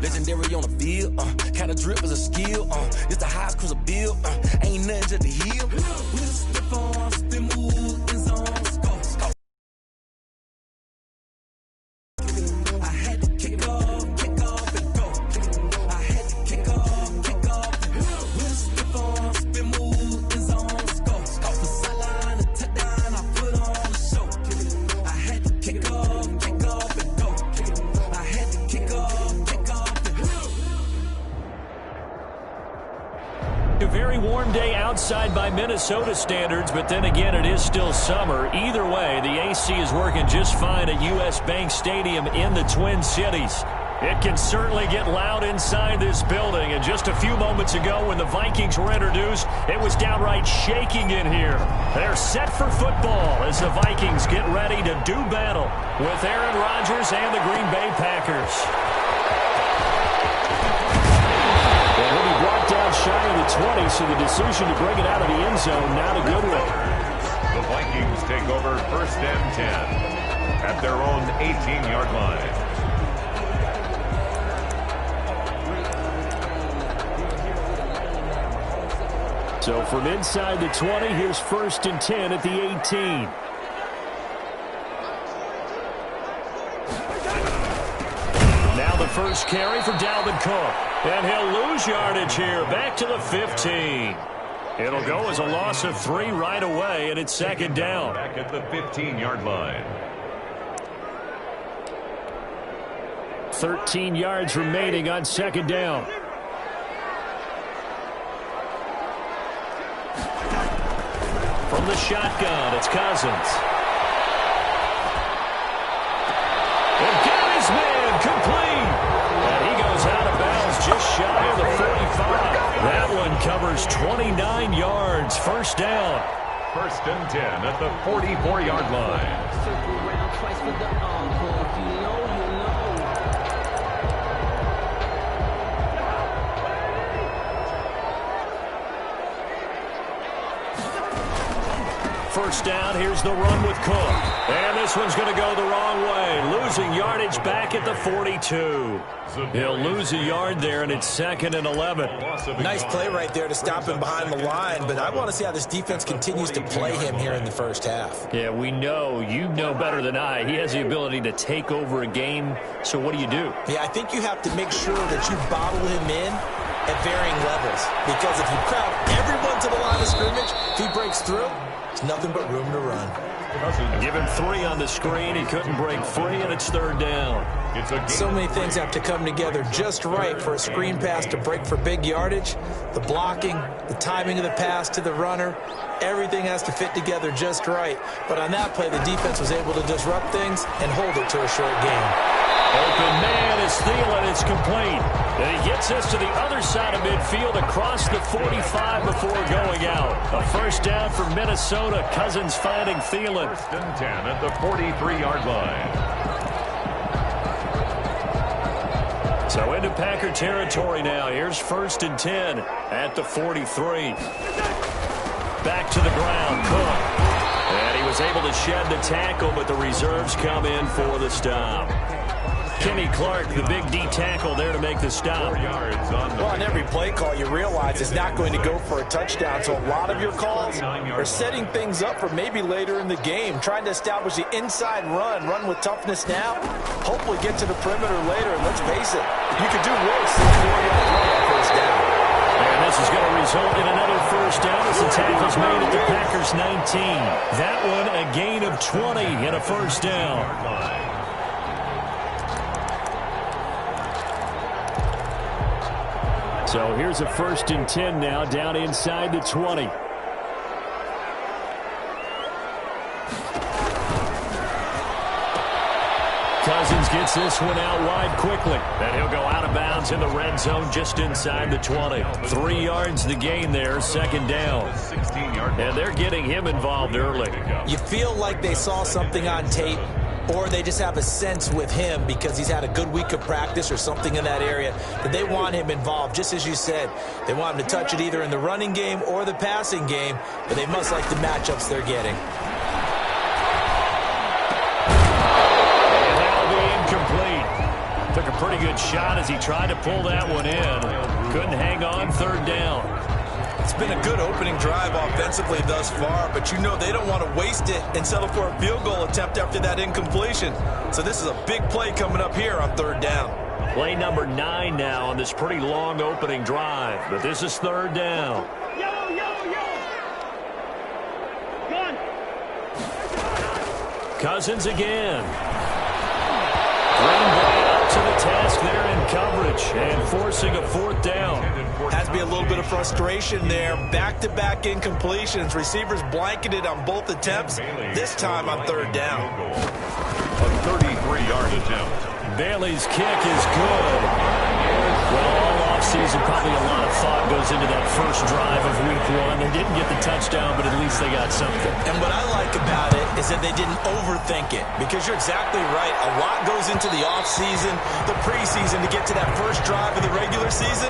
legendary on the field, kinda drip is a skill, it's the highest cruiser bill, ain't nothing to the hill. We just step on, spin move, in zones, go. I had to kick off and go. I had to kick off and go. We just step on, spin move, in zones, go. Off the sideline, a touchdown, I put on the show. I had to kick off and go. I had to kick off and go. A very warm day outside by Minnesota standards, but then again, it is still summer. Either way, the AC is working just fine at U.S. Bank Stadium in the Twin Cities. It can certainly get loud inside this building, and just a few moments ago when the Vikings were introduced, it was downright shaking in here. They're set for football as the Vikings get ready to do battle with Aaron Rodgers and the Green Bay Packers. Well, he'll be brought down shy of the 20, so the decision to bring it out of the end zone, not a good one. The Vikings take over 1st and 10 at their own 18-yard line. So from inside the 20, here's 1st and 10 at the 18. Now the first carry for Dalvin Cook. And he'll lose yardage here, back to the 15. It'll go as a loss of 3 right away, and it's 2nd down. Back at the 15-yard line. 13 yards remaining on 2nd down. From the shotgun, it's Cousins. And got his man complete. And he goes out of bounds just shy of the 45. That one covers 29 yards. 1st down. 1st and 10 at the 44-yard line. First down, here's the run with Cook. And this one's going to go the wrong way. Losing yardage back at the 42. He'll lose a yard there, and it's 2nd and 11. Nice play right there to stop him behind the line, but I want to see how this defense continues to play him here in the 1st half. Yeah, we know. You know better than I. He has the ability to take over a game, so what do you do? Yeah, I think you have to make sure that you bottle him in at varying levels, because if you crowd everyone to the line of scrimmage, if he breaks through, it's nothing but room to run. Give him 3 on the screen. He couldn't break free, and it's 3rd down. So many things have to come together just right for a screen pass to break for big yardage. The blocking, the timing of the pass to the runner, everything has to fit together just right. But on that play, the defense was able to disrupt things and hold it to a short game. Open man is Thielen. It's complete. And he gets us to the other side of midfield across the 45 before going out. A 1st down for Minnesota. Cousins finding Thielen. 1st and 10 at the 43-yard line. So into Packer territory now. Here's 1st and 10 at the 43. Back to the ground, Cook. And he was able to shed the tackle, but the reserves come in for the stop. Kenny Clark, the big D tackle there to make the stop. Well, on every play call, you realize it's not going to go for a touchdown. So a lot of your calls are setting things up for maybe later in the game, trying to establish the inside run with toughness now, hopefully get to the perimeter later. And let's face it, you could do worse than a 4-yard run on 1st down. And this is going to result in another 1st down as the tackle's made at the Packers 19. That one a gain of 20 and a 1st down. So here's a 1st and 10 now down inside the 20. Cousins gets this one out wide quickly. And he'll go out of bounds in the red zone just inside the 20. 3 yards the gain there, 2nd down. And they're getting him involved early. You feel like they saw something on tape, or they just have a sense with him because he's had a good week of practice or something in that area that they want him involved. Just as you said, they want him to touch it either in the running game or the passing game, but they must like the matchups they're getting. And that'll be incomplete. Took a pretty good shot as he tried to pull that one in. Couldn't hang on, third down. It's been a good opening drive offensively thus far, but you know they don't want to waste it and settle for a field goal attempt after that incompletion. So this is a big play coming up here on third down. Play number 9 now on this pretty long opening drive, but this is third down. Cousins again. Green Bay up to the task there in coverage and forcing a fourth down. Has to be a little bit of frustration there. Back-to-back incompletions. Receivers blanketed on both attempts, this time on third down. A 33-yard attempt. Bailey's kick is good. Well, all offseason, probably a lot of thought goes into that first drive of week 1. They didn't get the touchdown, but at least they got something. And what I like about it is that they didn't overthink it, because you're exactly right. A lot goes into the offseason, the preseason, to get to that first drive of the regular season.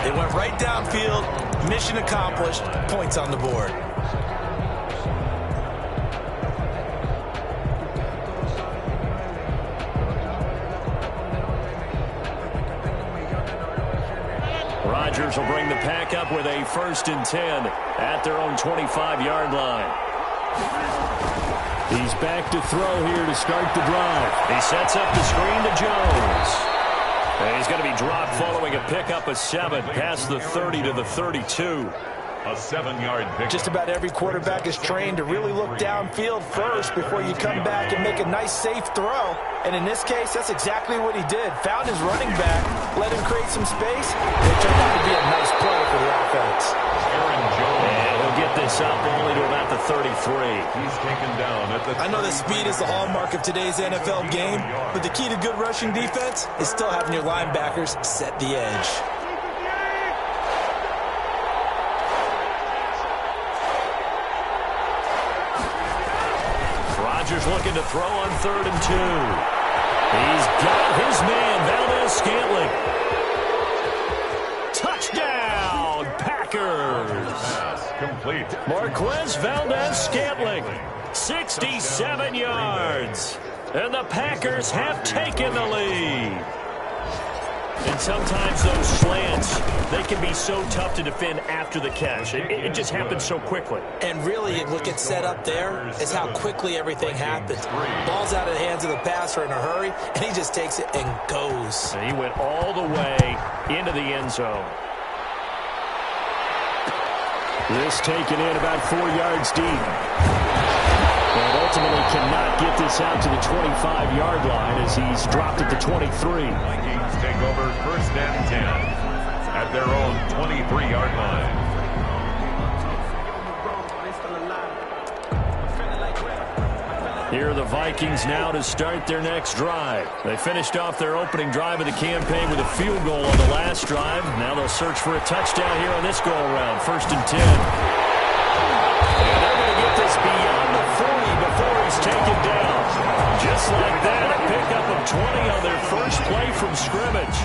They went right downfield, mission accomplished, points on the board. Rodgers will bring the pack up with a 1st and 10 at their own 25-yard line. He's back to throw here to start the drive. He sets up the screen to Jones. And he's going to be dropped following a pickup of 7 past the 30 to the 32. A 7-yard pick. Just about every quarterback is trained to really look downfield first before you come back and make a nice, safe throw. And in this case, that's exactly what he did. Found his running back, let him create some space, and it turned out to be a nice play for the offense. And he'll get this up only to about the 33. He's taken down at the. I know that speed is the hallmark of today's NFL game, but the key to good rushing defense is still having your linebackers set the edge. Rodgers looking to throw on 3rd and 2. He's got his man, Valdez-Scantling. Touchdown, Packers. Complete. Marquez Valdez-Scantling, 67 yards. And the Packers have taken the lead. And sometimes those slants, they can be so tough to defend after the catch. It just happens so quickly. And really, what gets set up there is how quickly everything happens. Ball's out of the hands of the passer in a hurry, and he just takes it and goes. And he went all the way into the end zone. This taken in about 4 yards deep. And ultimately cannot get this out to the 25-yard line as he's dropped at the 23. Vikings take over 1st and 10 at their own 23-yard line. Here are the Vikings now to start their next drive. They finished off their opening drive of the campaign with a field goal on the last drive. Now they'll search for a touchdown here on this go-around. 1st and 10. And they're going to get this beyond the 40 before he's taken down. Just like that, a pickup of 20 on their first play from scrimmage.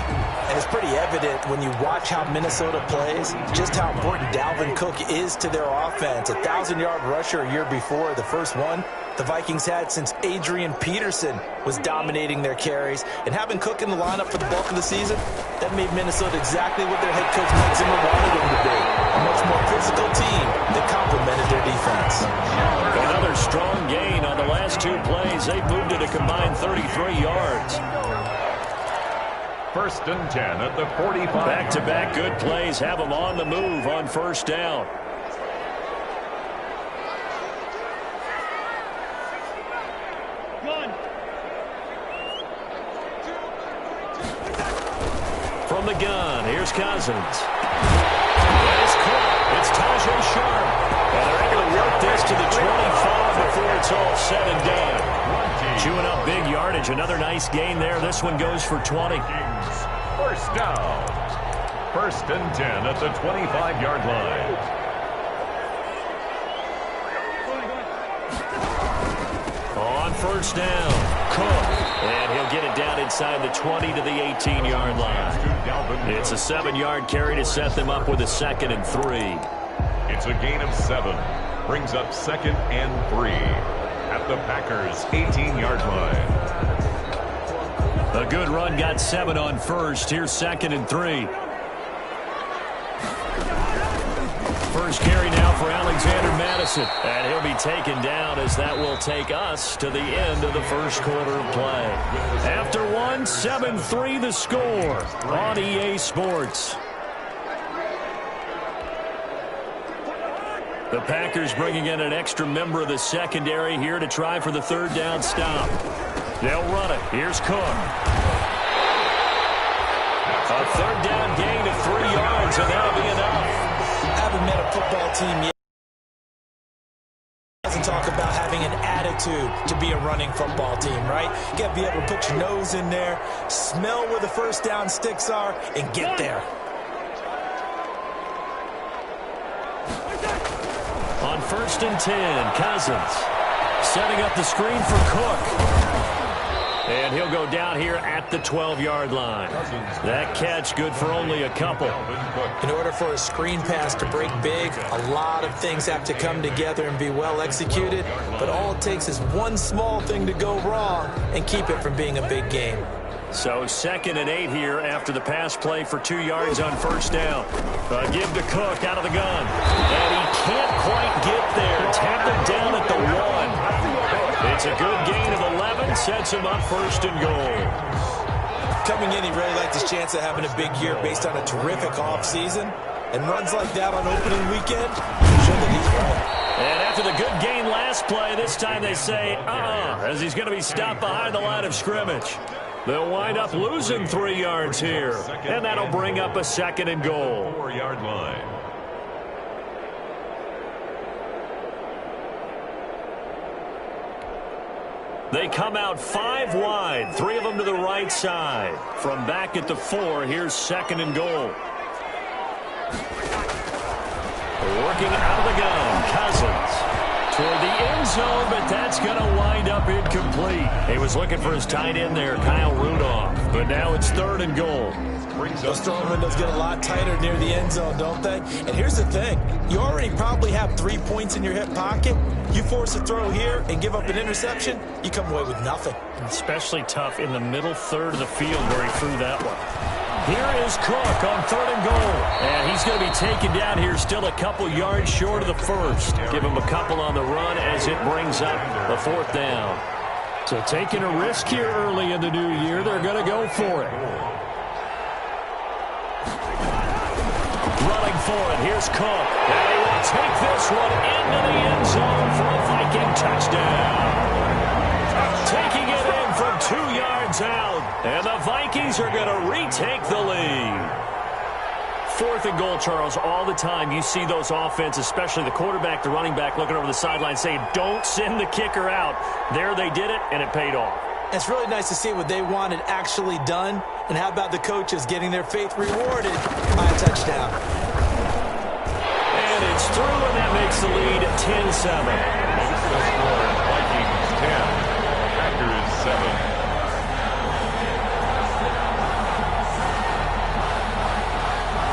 And it's pretty evident when you watch how Minnesota plays, just how important Dalvin Cook is to their offense. A 1,000-yard rusher a year before, the first one the Vikings had since Adrian Peterson was dominating their carries. And having Cook in the lineup for the bulk of the season, that made Minnesota exactly what their head coach Mike Zimmer wanted them to be. A much more physical team that complemented their defense. Another strong gain on the last 2 plays. They've moved it a combined 33 yards. 1st and 10 at the 45. Back-to-back good plays have them on the move on 1st down. From the gun, here's Cousins. It's caught. It's Tajay Sharp. And they're able to work this to the 25 before it's all said and done. Chewing up big yardage. Another nice gain there. This one goes for 20. 1st down. 1st and 10 at the 25-yard line. On 1st down, Cook. And he'll get it down inside the 20 to the 18-yard line. It's a 7-yard carry to set them up with a 2nd and 3. It's a gain of 7. Brings up 2nd and 3 at the Packers' 18-yard line. A good run, got 7 on first. Here's 2nd and 3. First carry now for Alexander Madison. And he'll be taken down as that will take us to the end of the first quarter of play. After 1, 7-3 the score on EA Sports. The Packers bringing in an extra member of the secondary here to try for the 3rd down stop. They'll run it. Here's Cook. A 3rd down gain of 3 yards, and that'll be enough. Haven't met a football team yet. Doesn't talk about having an attitude to be a running football team, right? You got to be able to put your nose in there, smell where the first down sticks are, and get there. On 1st and 10, Cousins setting up the screen for Cook. And he'll go down here at the 12-yard line. That catch good for only a couple. In order for a screen pass to break big, a lot of things have to come together and be well executed. But all it takes is one small thing to go wrong and keep it from being a big game. So 2nd and 8 here after the pass play for 2 yards on 1st down. Give to Cook out of the gun. And he can't quite get there. Tackled down at the 1. It's a good gain of 11. Sets him up 1st and goal. Coming in, he really liked his chance of having a big year based on a terrific offseason. And runs like that on opening weekend show that he's ready. And after the good gain last play, this time they say, as he's going to be stopped behind the line of scrimmage. They'll wind up losing 3 yards here. And that'll bring up a 2nd and goal. 4-yard line. They come out 5 wide, 3 of them to the right side. From back at the 4, here's 2nd and goal. Working out of the gun, Cousins. Toward the end zone, but that's going to wind up incomplete. He was looking for his tight end there, Kyle Rudolph. But now it's 3rd and goal. Those throwing windows get a lot tighter near the end zone, don't they? And here's the thing. You already probably have 3 points in your hip pocket. You force a throw here and give up an interception, you come away with nothing. Especially tough in the middle 3rd of the field where he threw that one. Here is Cook on 3rd and goal. And he's going to be taken down here still a couple yards short of the 1st. Give him a couple on the run as it brings up the 4th down. So taking a risk here early in the new year, they're going to go for it. Running for it, here's Cook. And he will take this one into the end zone for a Viking touchdown. Taking it in from 2 yards out. And the Vikings are going to retake the lead. 4th and goal, Charles, all the time you see those offenses, especially the quarterback, the running back, looking over the sideline saying, don't send the kicker out. There they did it, and it paid off. It's really nice to see what they wanted actually done. And how about the coaches getting their faith rewarded by a touchdown? And it's through, and that makes the lead 10-7. Vikings 10, Packers 7.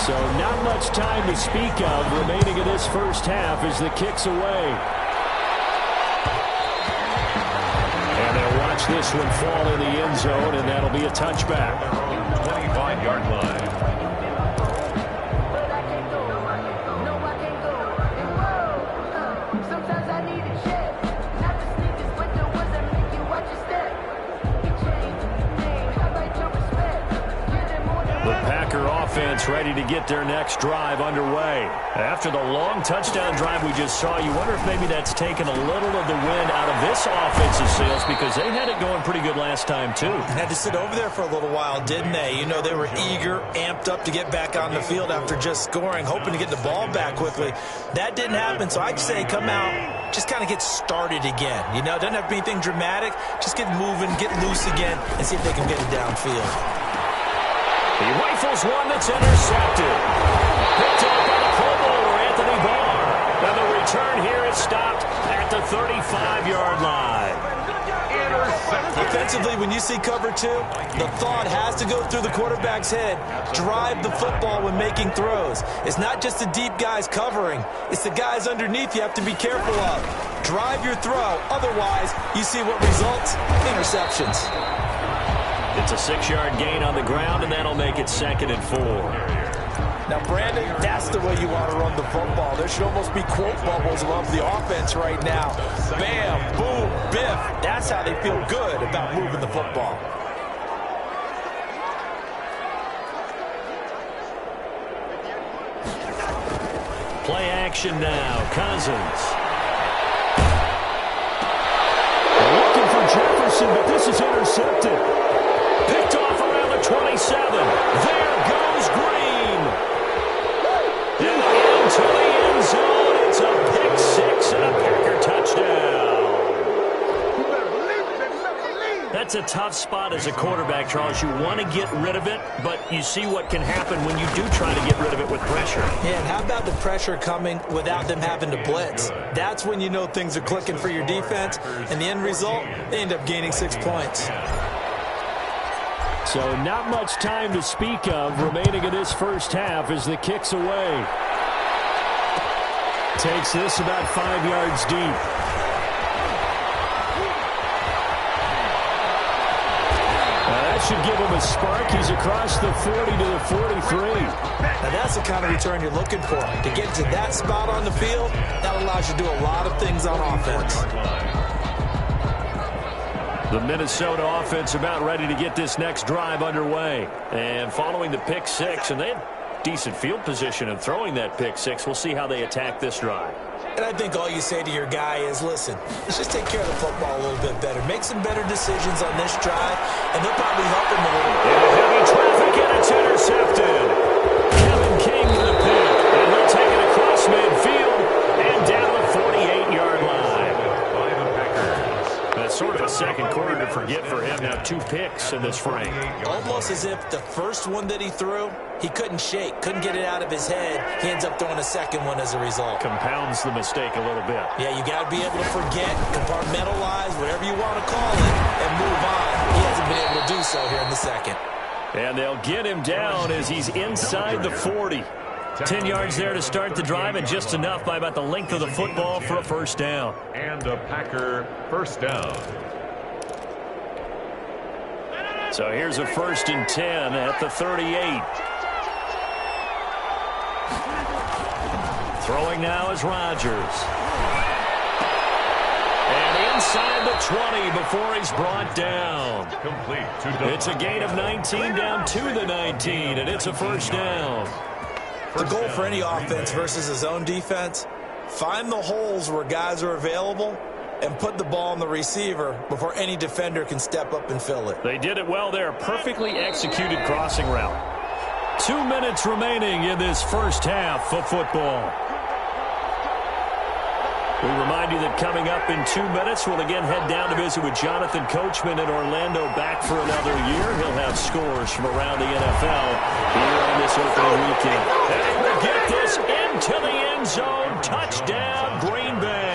So not much time to speak of remaining in this first half as the kick's away. And they'll watch this one fall in the end zone, and that'll be a touchback. 25-yard line. Offense ready to get their next drive underway. After the long touchdown drive we just saw, you wonder if maybe that's taken a little of the wind out of this offensive sails because they had it going pretty good last time too. Had to sit over there for a little while, didn't they? You know, they were eager, amped up to get back on the field after just scoring, hoping to get the ball back quickly. That didn't happen, so I'd say come out, just kind of get started again. You know, doesn't have to be anything dramatic. Just get moving, get loose again, and see if they can get it downfield. He rifles one that's intercepted. Picked up by the Pro Bowler, Anthony Barr. And the return here is stopped at the 35-yard line. Offensively, when you see cover 2, the thought has to go through the quarterback's head. Drive the football when making throws. It's not just the deep guys covering. It's the guys underneath you have to be careful of. Drive your throw. Otherwise, you see what results? Interceptions. The It's a 6-yard gain on the ground, and that'll make it 2nd and 4. Now, Brandon, that's the way you want to run the football. There should almost be quote bubbles above the offense right now. Bam, boom, biff. That's how they feel good about moving the football. Play action now. Cousins. Looking for Jefferson, but this is intercepted. Picked off around the 27. There goes Green. And into the end zone. It's a pick 6 and a Packer touchdown. That's a tough spot as a quarterback, Charles. You want to get rid of it, but you see what can happen when you do try to get rid of it with pressure. Yeah, and how about the pressure coming without them having to blitz? That's when you know things are clicking for your defense, and the end result, they end up gaining 6 points. So not much time to speak of remaining in this first half as the kick's away. Takes this about 5 yards deep. That should give him a spark. He's across the 40 to the 43. Now that's the kind of return you're looking for. To get to that spot on the field, that allows you to do a lot of things on offense. The Minnesota offense about ready to get this next drive underway. And following the pick 6, and they had decent field position in throwing that pick 6. We'll see how they attack this drive. And I think all you say to your guy is, listen, let's just take care of the football a little bit better. Make some better decisions on this drive, and they'll probably help him a little bit. Into heavy traffic, and it's intercepted. Kevin King with the pick, and he'll take it across midfield and down the 48-yard line. That's sort of a second quarter to forget for him. Now 2 picks in this frame. Almost as if the first one that he threw, he couldn't shake, couldn't get it out of his head. He ends up throwing a second one as a result. Compounds the mistake a little bit. Yeah, you got to be able to forget, compartmentalize, whatever you want to call it, and move on. He hasn't been able to do so here in the second. And they'll get him down as he's inside the 40. 10 yards there to start the drive, and just enough by about the length of the football for a first down. And a Packer first down. So here's a 1st and 10 at the 38. Throwing now is Rodgers. And inside the 20 before he's brought down. Complete. It's a gain of 19 down to the 19, and it's a first down. The goal for any offense versus his own defense, find the holes where guys are available and put the ball on the receiver before any defender can step up and fill it. They did it well there. Perfectly executed crossing route. 2 minutes remaining in this first half of football. We remind you that coming up in 2 minutes, we'll again head down to visit with Jonathan Coachman in Orlando, back for another year. He'll have scores from around the NFL here on this opening weekend. And we'll get this into the end zone. Touchdown, Green Bay.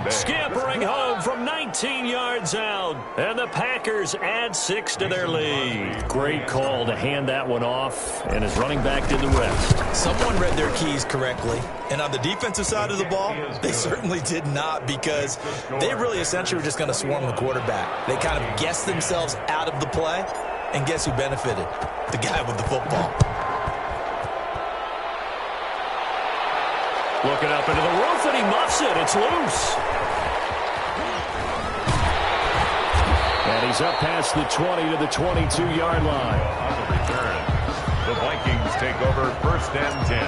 Scampering home from 19 yards out. And the Packers add 6 to their lead. Great call to hand that one off, and his running back did the rest. Someone read their keys correctly. And on the defensive side of the ball, they certainly did not, because they really essentially were just going to swarm the quarterback. They kind of guessed themselves out of the play, and guess who benefited? The guy with the football. Looking up into the roof, and he muffs it. It's loose. And he's up past the 20 to the 22-yard line. On the return, the Vikings take over 1st and 10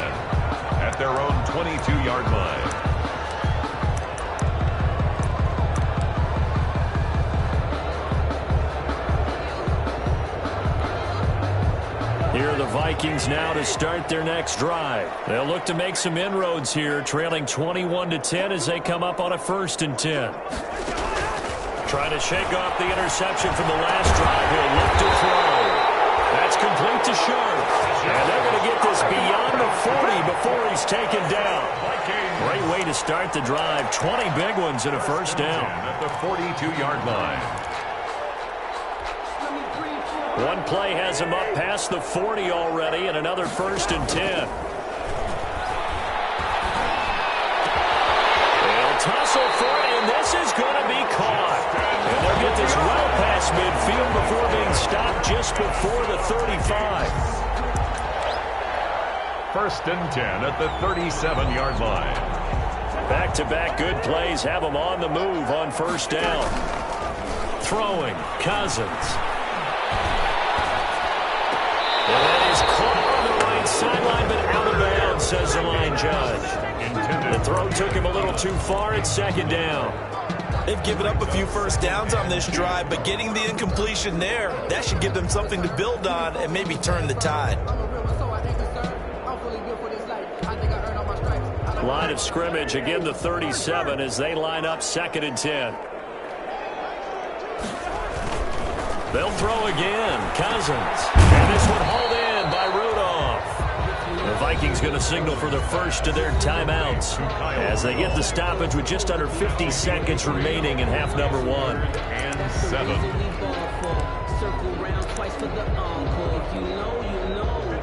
at their own 22-yard line. Here are the Vikings now to start their next drive. They'll look to make some inroads here, trailing 21-10 as they come up on a 1st and 10. Trying to shake off the interception from the last drive. He'll look to throw. That's complete to Sharp. And they're going to get this beyond the 40 before he's taken down. Great way to start the drive. 20 big ones and a first down. At the 42-yard line. One play has him up past the 40 already, and another 1st and 10. They'll tussle for it, and this is going to be caught. And they'll get this well past midfield before being stopped just before the 35. 1st and 10 at the 37-yard line. Back-to-back good plays have them on the move on 1st down. Throwing, Cousins. And that is caught on the right sideline, but out of bounds, says the line judge. The throw took him a little too far at 2nd down. They've given up a few first downs on this drive, but getting the incompletion there, that should give them something to build on and maybe turn the tide. Line of scrimmage, again the 37 as they line up 2nd and 10. They'll throw again. Cousins. And this one hauled in by Rudolph. The Vikings going to signal for the first of their timeouts as they get the stoppage with just under 50 seconds remaining in half number 1. And 7.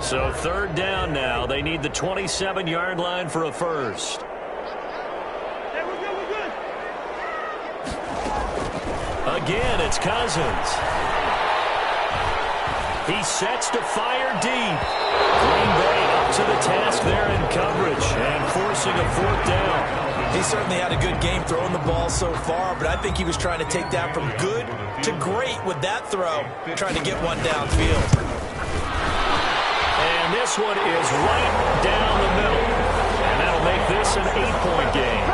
So 3rd down now. They need the 27-yard line for a first. Again, it's Cousins. He sets to fire deep. Green Bay up to the task there in coverage and forcing a 4th down. He certainly had a good game throwing the ball so far, but I think he was trying to take that from good to great with that throw, trying to get one downfield. And this one is right down the middle. And that'll make this an 8-point game.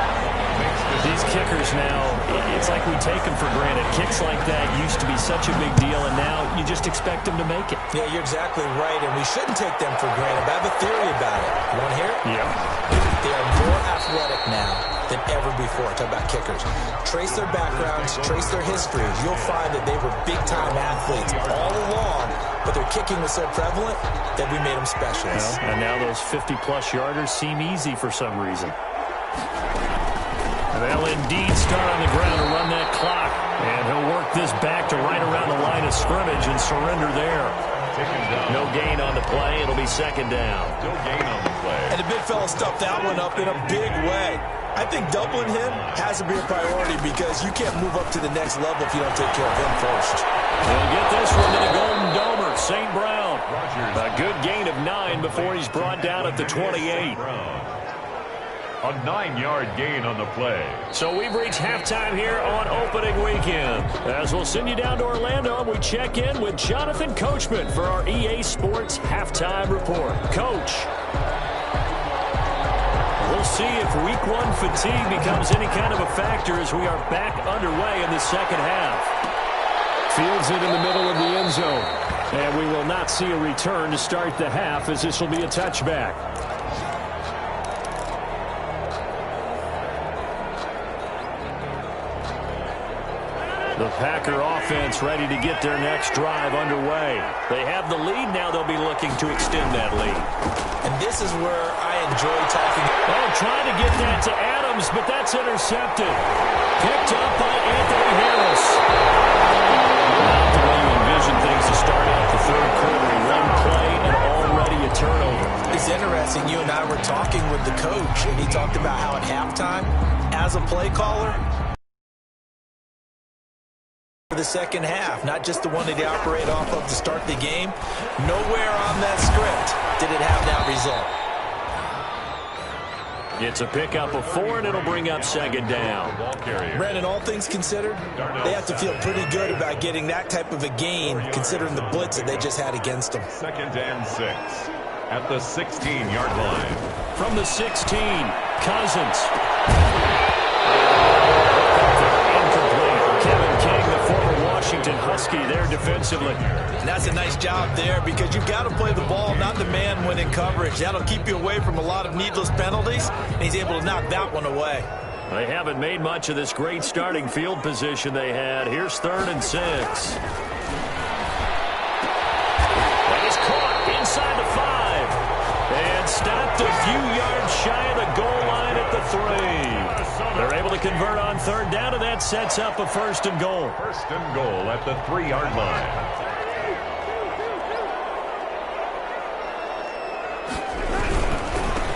These kickers now, it's like we take them for granted. Kicks like that used to be such a big deal, and now you just expect them to make it. Yeah, you're exactly right, and we shouldn't take them for granted. But I have a theory about it. You want to hear it? Yeah. They are more athletic now than ever before. Talk about kickers. Trace their backgrounds, trace their history. You'll find that they were big-time athletes all along, but their kicking was so prevalent that we made them specialists. Well, and now those 50-plus yarders seem easy for some reason. And they'll indeed start on the ground to run that clock. And he'll work this back to right around the line of scrimmage and surrender there. No gain on the play. It'll be 2nd down. No gain on the play. And the big fella stuffed that one up in a big way. I think doubling him has to be a priority because you can't move up to the next level if you don't take care of him first. He'll get this one to the Golden Domer, St. Brown. A good gain of 9 before he's brought down at the 28. A 9-yard gain on the play. So we've reached halftime here on opening weekend. As we'll send you down to Orlando, and we check in with Jonathan Coachman for our EA Sports Halftime Report. Coach, we'll see if Week 1 fatigue becomes any kind of a factor as we are back underway in the 2nd half. Fields it in the middle of the end zone. And we will not see a return to start the half as this will be a touchback. The Packer offense ready to get their next drive underway. They have the lead. Now they'll be looking to extend that lead. And this is where I enjoy talking. Oh, trying to get that to Adams, but that's intercepted. Picked up by Anthony Harris. Not the way you envision things to start out the 3rd quarter. One play and already a turnover. It's interesting. You and I were talking with the coach, and he talked about how at halftime, as a play caller, the 2nd half, not just the one that they operate off of to start the game. Nowhere on that script did it have that result. It's a pickup of 4, and it'll bring up 2nd down. Brandon, all things considered, they have to feel pretty good about getting that type of a gain, considering the blitz that they just had against them. 2nd and 6 at the 16-yard line. From the 16, Cousins. Washington Husky there defensively. And that's a nice job there because you've got to play the ball, not the man when in coverage. That'll keep you away from a lot of needless penalties, and he's able to knock that one away. They haven't made much of this great starting field position they had. Here's 3rd and 6. That is caught inside the 5. And stopped a few yards shy of the goal line at the 3. They're able to convert on 3rd down, and that sets up a 1st and goal. 1st and goal at the 3-yard line.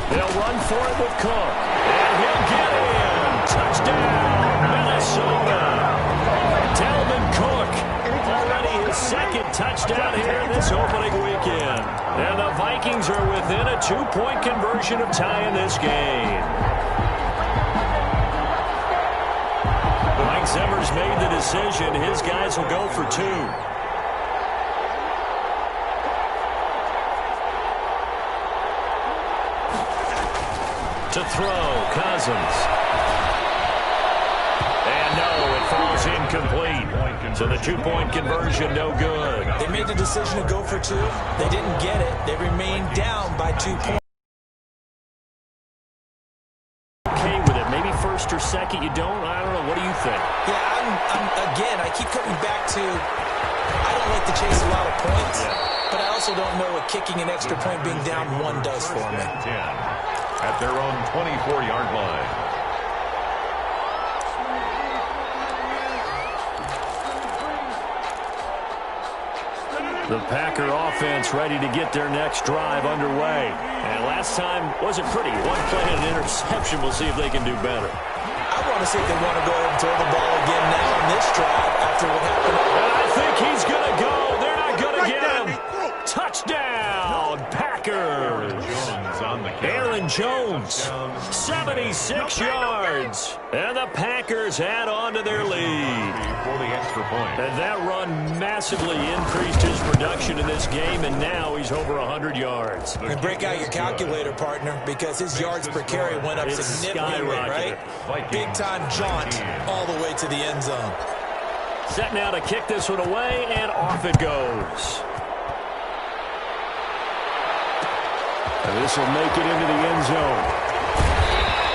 They'll run for it with Cook. And he'll get in. Touchdown, Minnesota. the second touchdown here this opening weekend. And the Vikings are within a 2-point conversion of tying this game. Mike Zimmer's made the decision. His guys will go for 2. To throw, Cousins. And no, it falls incomplete. So the 2-point conversion, no good. They made the decision to go for 2. They didn't get it. They remained down by 2 points. Okay with it. Maybe first or second, you don't? I don't know. What do you think? Yeah, again, I keep coming back to I don't like to chase a lot of points, but I also don't know what kicking an extra point being down 1 does for me. 10 at their own 24-yard line. The Packer offense ready to get their next drive underway. And last time wasn't pretty. 1 play and an interception. We'll see if they can do better. I want to see if they want to go ahead and throw the ball again now on this drive after what happened. And I think he's going to go. They're not going to get him. Touchdown, Packers. Aaron Jones, 76 yards. And the Packers add on to their lead. For the extra point. And that run massively increased his production in this game, and now he's over 100 yards. And break out your calculator, partner, because his yards per carry went up significantly, right? Big-time jaunt all the way to the end zone. Set now to kick this one away, and off it goes. And this will make it into the end zone.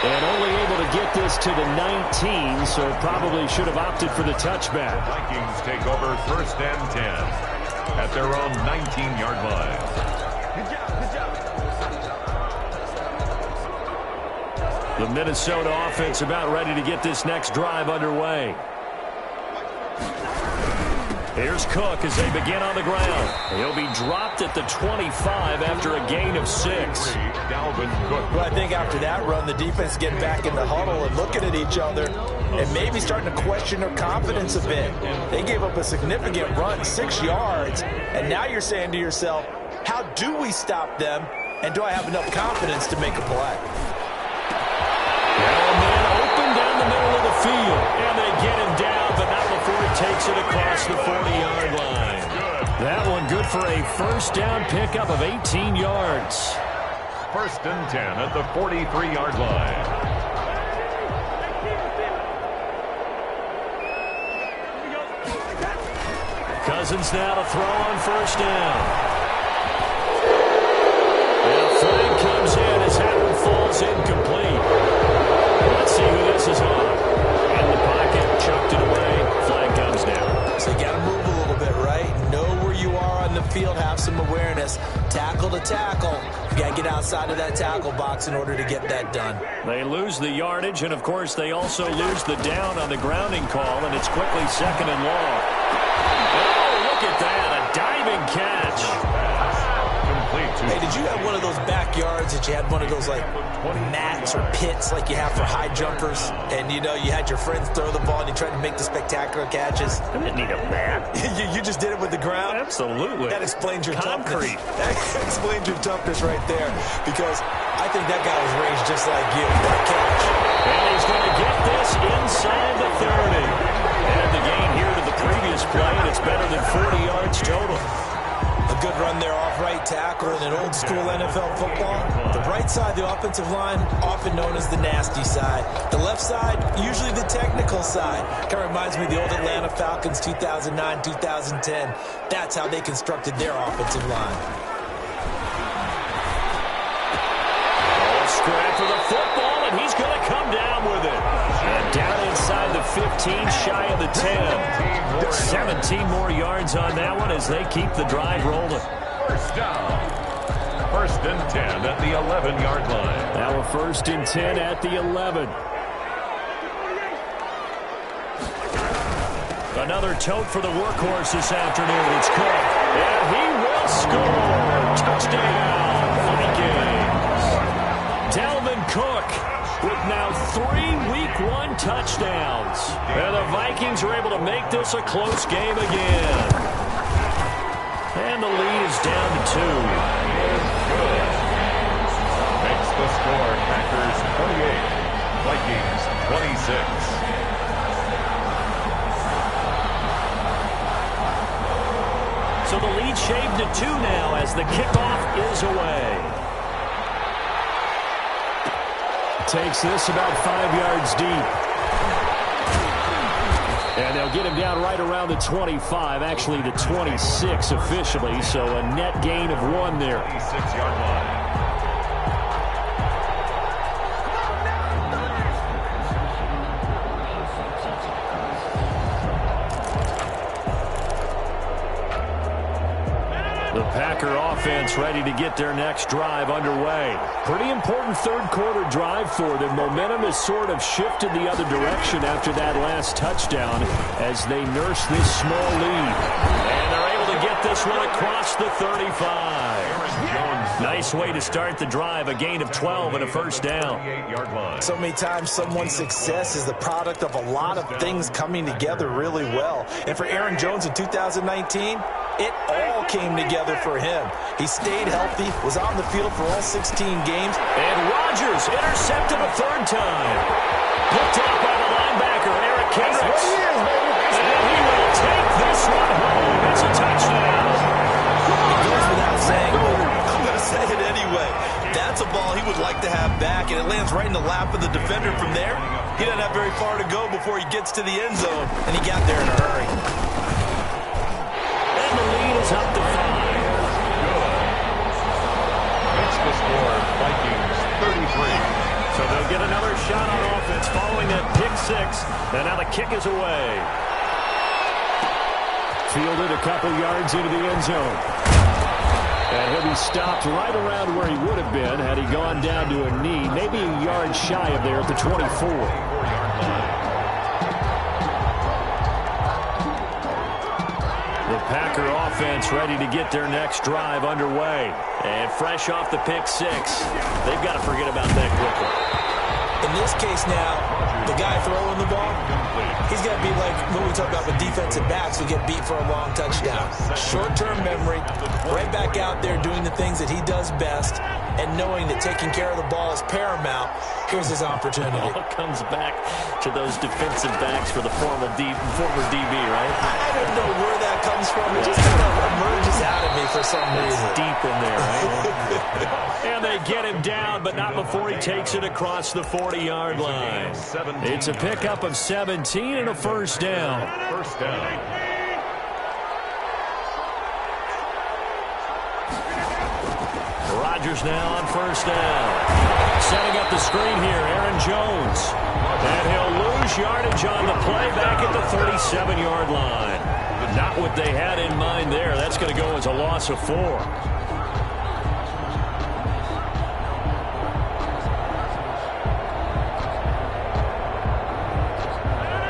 And only able to get this to the 19, so probably should have opted for the touchback. Vikings take over first and 10 at their own 19-yard line. Good job. The Minnesota offense about ready to get this next drive underway. Here's Cook as they begin on the ground. He'll be dropped at the 25 after a gain of 6. Well, I think after that run, the defense getting back in the huddle and looking at each other and maybe starting to question their confidence a bit. They gave up a significant run, 6 yards, and now you're saying to yourself, how do we stop them, and do I have enough confidence to make a play? Open down the middle of the field, and they get him down, but not before he takes it across the 40-yard line. That one good for a first down pickup of 18 yards. First and 10 at the 43-yard line. Cousins now to throw on first down. And flag comes in as that one falls incomplete. Let's see who this is on. In the pocket, chucked it away. Flag comes down. So you got to move a little bit, right? Know where you are on the field, have some awareness. Tackle to tackle. You got to get outside of that tackle box in order to get that done. They lose the yardage, and of course they also lose the down on the grounding call, and it's quickly 2nd and long. Oh, look at that, a diving catch. Hey, did you have one of those backyards that you had one of those like mats or pits like you have for high jumpers, and you know you had your friends throw the ball and you tried to make the spectacular catches? I didn't need a mat. you just did it with the ground? Absolutely. That explains your concrete. Toughness. That explains your toughness right there, because I think that guy was raised just like you. That catch. And he's going to get this inside the 30. And the gain here to the previous play, and it's better than 40 yards total. A good run there off right tackle in an old school NFL football. The right side, the offensive line, often known as the nasty side. The left side, usually the technical side. Kind of reminds me of the old Atlanta Falcons 2009, 2010. That's how they constructed their offensive line. Scrap for the football, and he's going to come down with it. And down inside the 15, shy of the 10. 17 more yards on that one as they keep the drive rolling. First down. First and 10 at the 11-yard line. Now a first and 10 at the 11. Another tote for the workhorse this afternoon. It's Cook. And he will score. Touchdown, Vikings. Dalvin Cook with now 3 Week 1 touchdowns. And the Vikings are able to make this a close game again. And the lead is down to 2. Good. Makes the score Packers 28, Vikings 26. So the lead shaved to 2 now as the kickoff is away. Takes this about 5 yards deep. And they'll get him down right around the 25, actually the 26 officially, so a net gain of 1 there. 26-yard line. The Packer offense ready to get their next drive underway. Pretty important third-quarter drive for them. Momentum has sort of shifted the other direction after that last touchdown as they nurse this small lead. And they're able to get this one across the 35. Nice way to start the drive, a gain of 12 and a first down. So many times someone's success is the product of a lot of things coming together really well. And for Aaron Jones in 2019, it all came together for him. He stayed healthy, was on the field for all 16 games. And Rodgers intercepted a third time. Picked up by the linebacker, Eric Kendricks. And he will take this one home. It's a touchdown. It goes without saying, but I'm going to say it anyway. That's a ball he would like to have back, and it lands right in the lap of the defender from there. He doesn't have very far to go before he gets to the end zone, and he got there in a hurry. The lead is up to 5. Makes the score Vikings 33. So they'll get another shot on offense following that pick 6. And now the kick is away. Fielded a couple yards into the end zone. And he'll be stopped right around where he would have been had he gone down to a knee. Maybe a yard shy of there at the 24. 4-yard line. The Packer offense ready to get their next drive underway. And fresh off the pick 6, they've got to forget about that quickly. In this case now, the guy throwing the ball, he's got to be like when we talk about with defensive backs who get beat for a long touchdown. Short-term memory, right back out there doing the things that he does best, and knowing that taking care of the ball is paramount. Here's his opportunity. It all comes back to those defensive backs for the former DB, right? I don't know where that comes from. It just kind of emerges out of me for some reason. It's deep in there, right? And they get him down, but not before he takes it across the 40-yard line. It's a pickup of 17 and a first down. First down. Rodgers now on first down. Setting up the screen here, Aaron Jones. And he'll lose yardage on the play back at the 37-yard line. Not what they had in mind there. That's going to go as a loss of 4.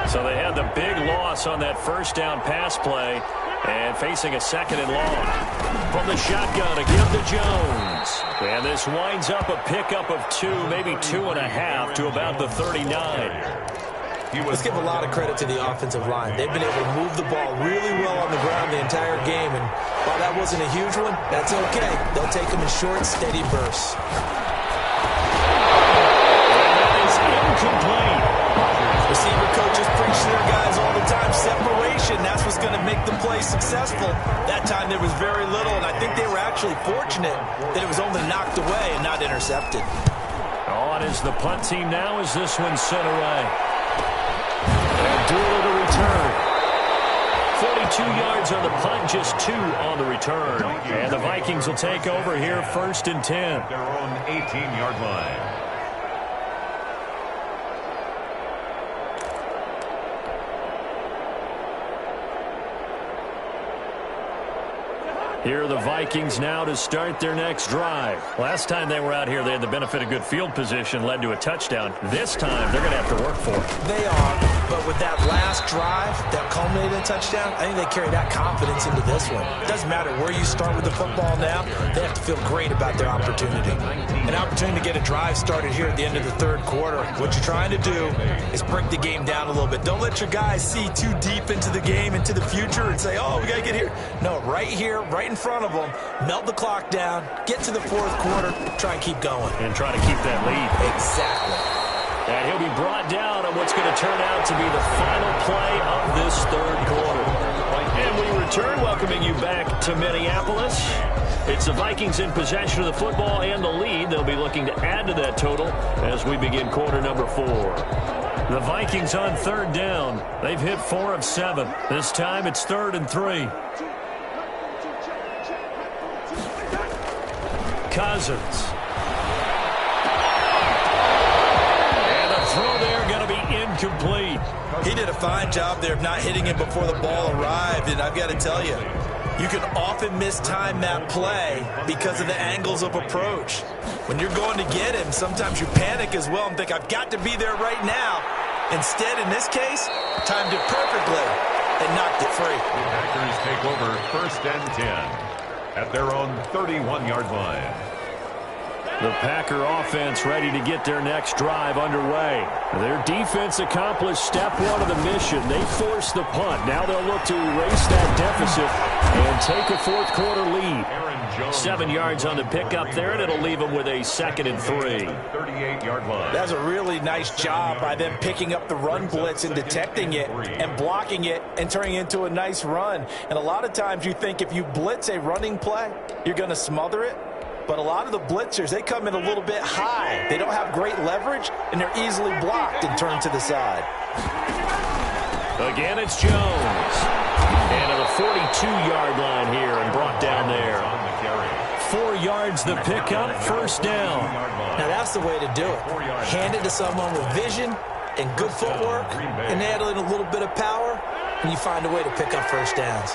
So they had the big loss on that first down pass play and facing a second and long. From the shotgun, a give to Jones. And this winds up a pickup of 2, maybe 2.5 to about the 39. Let's give a lot of credit to the offensive line. They've been able to move the ball really well on the ground the entire game. And while that wasn't a huge one, that's okay. They'll take them in short, steady bursts. And that is incomplete. Receiver coaches preach to their guys all the time. Separation, that's what's going to make the play successful. That time there was very little, and I think they were actually fortunate that it was only knocked away and not intercepted. On is the punt team now as this one's sent away. And Dooley to return. 42 yards on the punt, just 2 on the return. And the Vikings will take over here first and 10. Their own 18-yard line. Here are the Vikings now to start their next drive. Last time they were out here, they had the benefit of good field position, led to a touchdown. This time, they're going to have to work for it. They are, but with that last drive that culminated in a touchdown, I think they carry that confidence into this one. It doesn't matter where you start with the football now, they have to feel great about their opportunity. An opportunity to get a drive started here at the end of the third quarter. What you're trying to do is break the game down a little bit. Don't let your guys see too deep into the game, into the future, and say, oh, we got to get here. No, right here, right in in front of them, melt the clock down, get to the fourth quarter, try and keep going. And try to keep that lead. Exactly. And he'll be brought down on what's going to turn out to be the final play of this third quarter. And we return, welcoming you back to Minneapolis. It's the Vikings in possession of the football and the lead. They'll be looking to add to that total as we begin quarter number 4. The Vikings on third down. They've hit 4 of 7. This time it's 3rd and 3. Cousins. And the throw there going to be incomplete. He did a fine job there of not hitting him before the ball arrived, and I've got to tell you, you can often mistime that play because of the angles of approach. When you're going to get him, sometimes you panic as well and think, I've got to be there right now. Instead, in this case, timed it perfectly and knocked it free. The Packers take over 1st and 10 at their own 31-yard line. The Packer offense ready to get their next drive underway. Their defense accomplished step 1 of the mission. They forced the punt. Now they'll look to erase that deficit and take a fourth quarter lead. 7 yards on the pickup there, and it'll leave them with a 2nd and 3. 38-yard line. That's a really nice job by them picking up the run blitz and detecting it and blocking it and turning it into a nice run. And a lot of times you think if you blitz a running play, you're going to smother it. But a lot of the blitzers, they come in a little bit high. They don't have great leverage, and they're easily blocked and turned to the side. Again, it's Jones. And at the 42-yard line here and brought down there. 4 yards the pickup, 1st down. Now that's the way to do it. Hand it to someone with vision and good footwork, and add in a little bit of power, and you find a way to pick up 1st downs.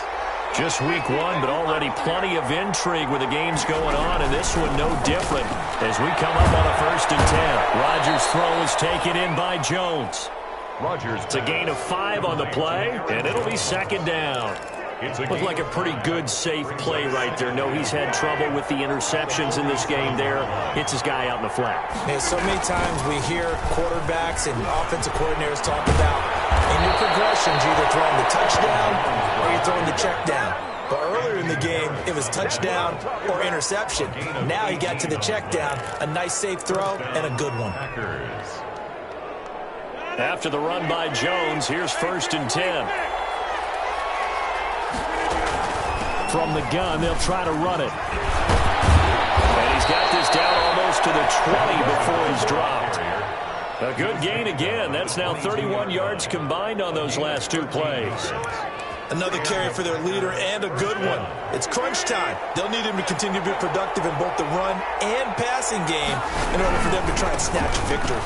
Just week 1, but already plenty of intrigue with the games going on, and this one no different as we come up on a 1st and 10. Rodgers' throw is taken in by Jones. It's a gain of 5 on the play, and it'll be 2nd down. Looked like a pretty good, safe play right there. No, he's had trouble with the interceptions in this game there. Hits his guy out in the flat. Man, so many times we hear quarterbacks and offensive coordinators talk about in your progressions, you're either throwing the touchdown or you're throwing the check down. But earlier in the game, it was touchdown or interception. Now he got to the check down, a nice safe throw, and a good one. After the run by Jones, here's 1st and 10. From the gun, they'll try to run it. And he's got this down almost to the 20 before he's dropped. A good gain again. That's now 31 yards combined on those last 2 plays. Another carry for their leader and a good one. It's crunch time. They'll need him to continue to be productive in both the run and passing game in order for them to try and snatch a victory.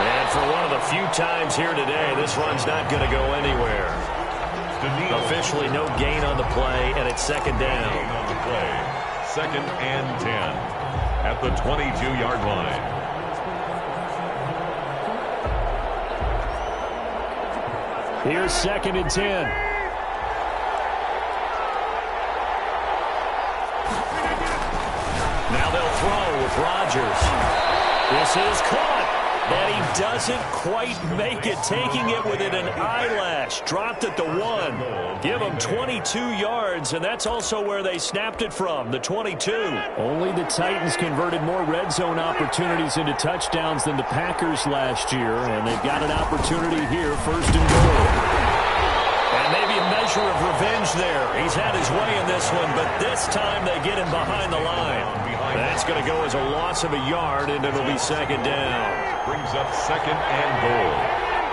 And for one of the few times here today, this run's not going to go anywhere. Officially no gain on the play, and it's 2nd down. 2nd and 10 at the 22-yard line. Here's 2nd and 10. Now they'll throw with Rodgers. This is caught. And he doesn't quite make it, taking it within an eyelash. Dropped at the 1. Give him 22 yards, and that's also where they snapped it from, the 22. Only the Titans converted more red zone opportunities into touchdowns than the Packers last year, and they've got an opportunity here, 1st and goal. And maybe a measure of revenge there. He's had his way in this one, but this time they get him behind the line. That's going to go as a loss of a yard, and it'll be 2nd down. Brings up 2nd and goal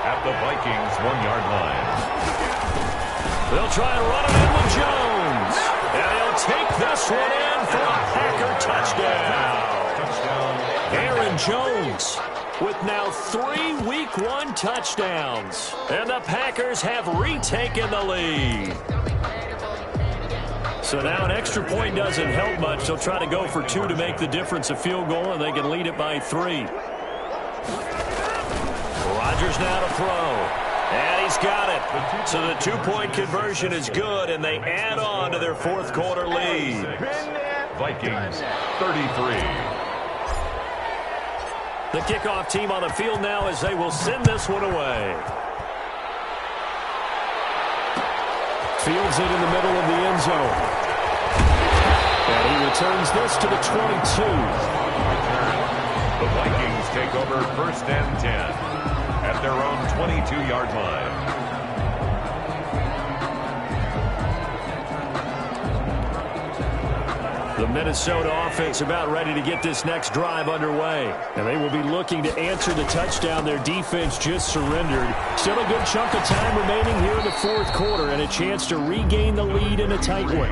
at the Vikings 1-yard line. They'll try and run it in with Jones. And he'll take this one in for a Packer touchdown. Aaron Jones with now 3 Week 1 touchdowns. And the Packers have retaken the lead. So now an extra point doesn't help much. They'll try to go for 2 to make the difference a field goal, and they can lead it by 3. Rodgers now to throw. And he's got it. So the 2-point conversion is good, and they add on to their 4th quarter lead. Vikings 33. The kickoff team on the field now as they will send this one away. Fields it in the middle of the end zone. And he returns this to the 22. The Vikings take over 1st and 10 at their own 22-yard line. The Minnesota offense about ready to get this next drive underway. And they will be looking to answer the touchdown their defense just surrendered. Still a good chunk of time remaining here in the fourth quarter and a chance to regain the lead in a tight one.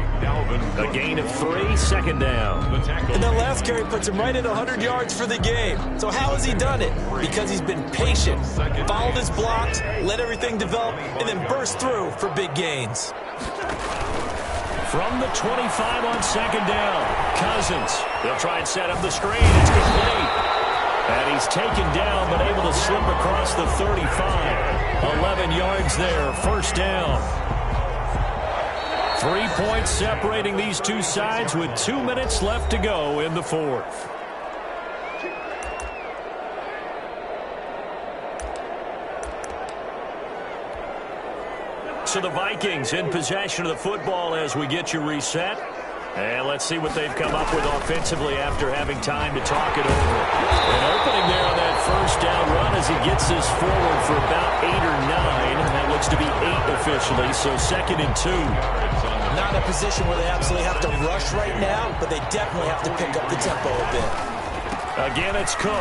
A gain of 3, 2nd down. And that last carry puts him right at 100 yards for the game. So how has he done it? Because he's been patient, followed his blocks, let everything develop, and then burst through for big gains. From the 25 on 2nd down, Cousins. They'll try and set up the screen. It's complete. And he's taken down, but able to slip across the 35. 11 yards there, 1st down. 3 points separating these two sides with 2 minutes left to go in the fourth. So the Vikings in possession of the football as we get you reset. And let's see what they've come up with offensively after having time to talk it over. An opening there on that 1st down run as he gets this forward for about 8 or 9. That looks to be 8 officially, so 2nd and 2. Not a position where they absolutely have to rush right now, but they definitely have to pick up the tempo a bit. Again, it's Cook.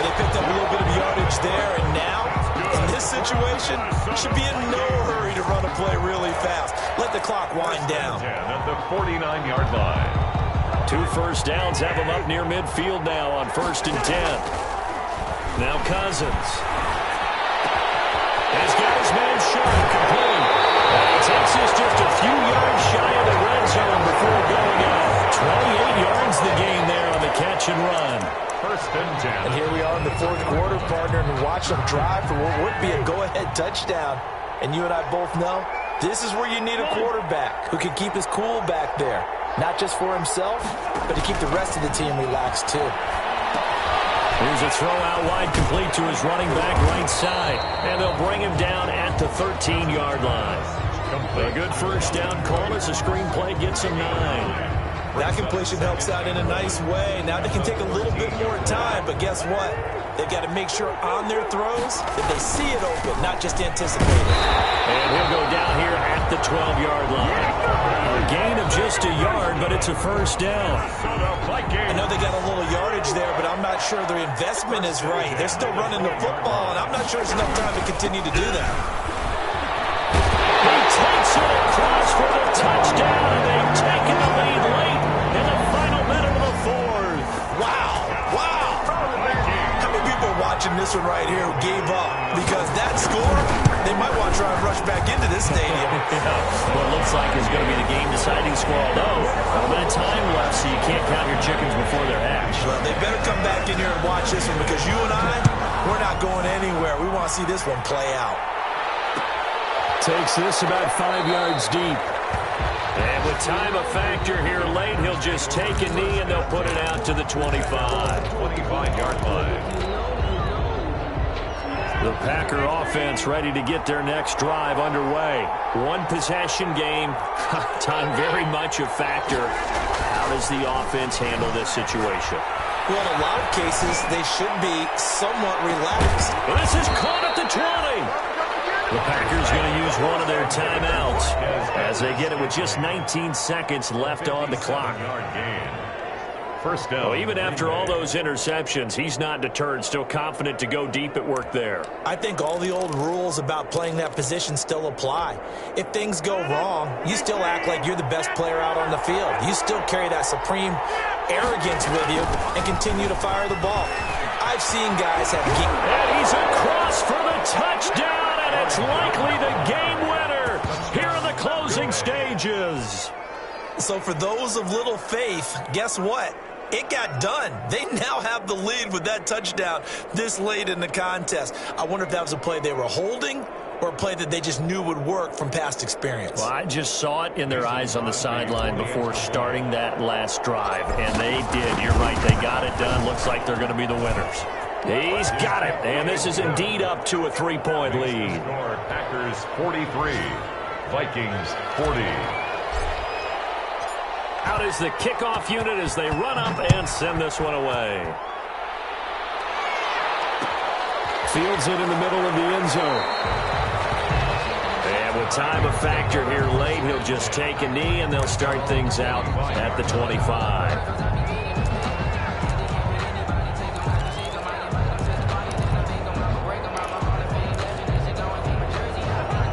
And they picked up a little bit of yardage there, and now, in this situation, should be in no hurry to run a play really fast. Let the clock wind down. At the 49-yard line. 2 first downs have him up near midfield now on 1st and 10. Now Cousins. Has got his man short, complete. He takes this just a few yards shy of the red zone before going out. 28 yards the gain there on the catch and run. 1st and 10. And here we are in the fourth quarter, partner, and watch them drive for what would be a go-ahead touchdown. And you and I both know this is where you need a quarterback who can keep his cool back there. Not just for himself, but to keep the rest of the team relaxed too. Here's a throw out wide complete to his running back right side. And they'll bring him down at the 13-yard line. A good 1st down call as the screenplay gets him 9. That completion helps out in a nice way. Now they can take a little bit more time, but guess what? They've got to make sure on their throws that they see it open, not just anticipate it. And he'll go down here at the 12-yard line. A gain of just a yard, but it's a 1st down. I know they got a little yardage there, but I'm not sure their investment is right. They're still running the football, and I'm not sure there's enough time to continue to do that. He takes it across for the touchdown, and they've taken the lead late in the final minute of the fourth. Wow. How many people are watching this one right here who gave up? Because that score, they might want to try and rush back into this stadium. What it looks like is going to be the game-deciding score. Although, a little bit of time left, so you can't count your chickens before they're hatched. Well, they better come back in here and watch this one because you and I, we're not going anywhere. We want to see this one play out. Takes this about 5 yards deep. And with time a factor here late, he'll just take a knee and they'll put it out to the 25. 25-yard line. The Packer offense ready to get their next drive underway. One possession game. Time very much a factor. How does the offense handle this situation? Well, in a lot of cases, they should be somewhat relaxed. This is caught at the 20. The Packers going to use one of their timeouts as they get it with just 19 seconds left on the clock. 1st down. Well, even after all those interceptions, he's not deterred, still confident to go deep at work there. I think all the old rules about playing that position still apply. If things go wrong, you still act like you're the best player out on the field. You still carry that supreme arrogance with you and continue to fire the ball. I've seen guys have... And he's across for the touchdown, and it's likely the game winner here in the closing stages. So for those of little faith, guess what? It got done. They now have the lead with that touchdown this late in the contest. I wonder if that was a play they were holding or a play that they just knew would work from past experience. Well, I just saw it in their eyes on the sideline before starting that last drive, and they did. You're right. They got it done. Looks like they're going to be the winners. He's got it, and this is indeed up to a 3-point lead. Score, Packers 43, Vikings 40. Out is the kickoff unit as they run up and send this one away. Fields it in the middle of the end zone. And with time a factor here late, he'll just take a knee, and they'll start things out at the 25.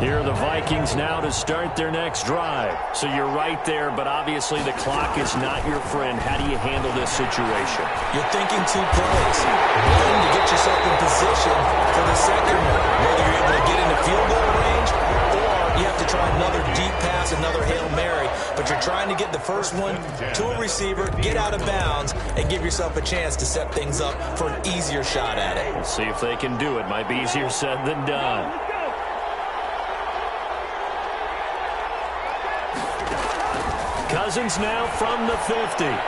Here are the Vikings now to start their next drive. So you're right there, but obviously the clock is not your friend. How do you handle this situation? You're thinking 2 plays. One, to get yourself in position for the second one, whether you're able to get into field goal range or you have to try another deep pass, another Hail Mary. But you're trying to get the first one to a receiver, get out of bounds, and give yourself a chance to set things up for an easier shot at it. We'll see if they can do it. Might be easier said than done. Cousins now from the 50. And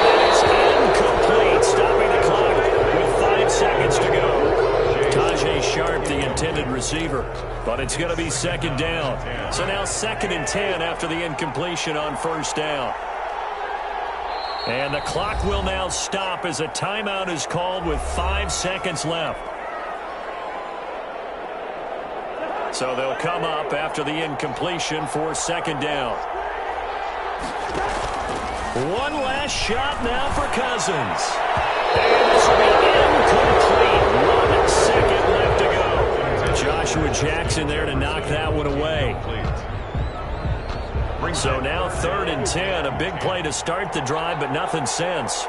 it is incomplete, stopping the clock with 5 seconds to go. Tajay Sharp, the intended receiver, but it's going to be second down. So now 2nd and 10 after the incompletion on first down. And the clock will now stop as a timeout is called with 5 seconds left. So they'll come up after the incompletion for second down. One last shot now for Cousins. And this will be incomplete. 1 second left to go. Joshua Jackson there to knock that one away. So now 3rd and 10. A big play to start the drive, but nothing since.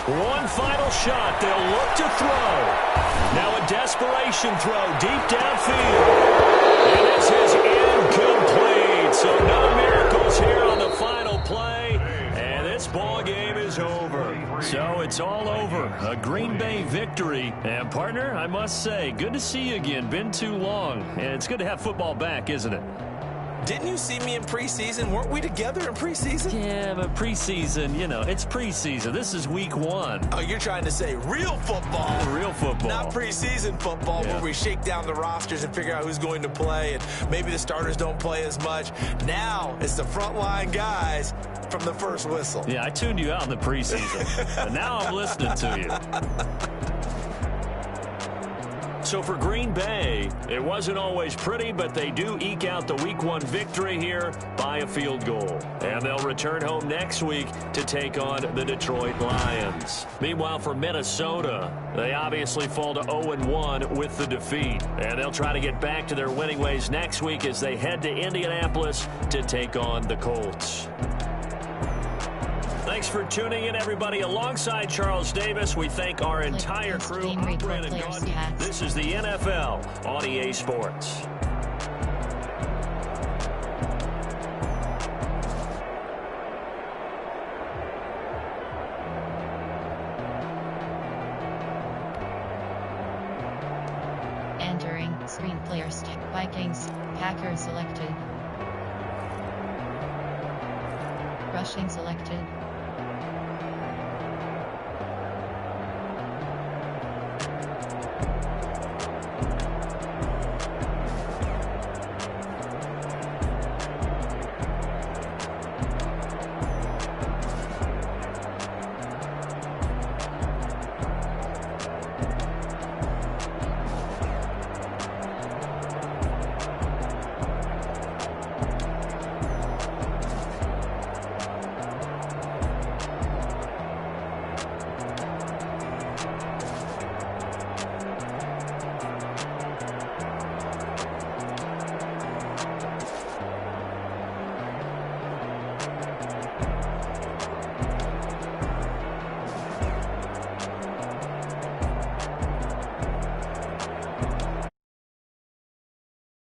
One final shot. They'll look to throw. Now a desperation throw deep downfield. And this is incomplete. So no miracles here on the final play. And this ball game is over. So it's all over. A Green Bay victory. And partner, I must say, good to see you again. Been too long. And it's good to have football back, isn't it? Didn't you see me in preseason? Weren't we together in preseason? Yeah, but preseason, you know, it's preseason. This is week 1. Oh, you're trying to say real football. Real football. Not preseason football where we shake down the rosters and figure out who's going to play, and maybe the starters don't play as much. Now it's the frontline guys from the first whistle. Yeah, I tuned you out in the preseason, but now I'm listening to you. So for Green Bay, it wasn't always pretty, but they do eke out the Week 1 victory here by a field goal. And they'll return home next week to take on the Detroit Lions. Meanwhile, for Minnesota, they obviously fall to 0-1 with the defeat. And they'll try to get back to their winning ways next week as they head to Indianapolis to take on the Colts. Thanks for tuning in, everybody. Alongside Charles Davis, we thank our entire crew. I'm Brandon Gaudin. This is the NFL on EA Sports. Entering screen players. Vikings, Packers selected. Rushing selected.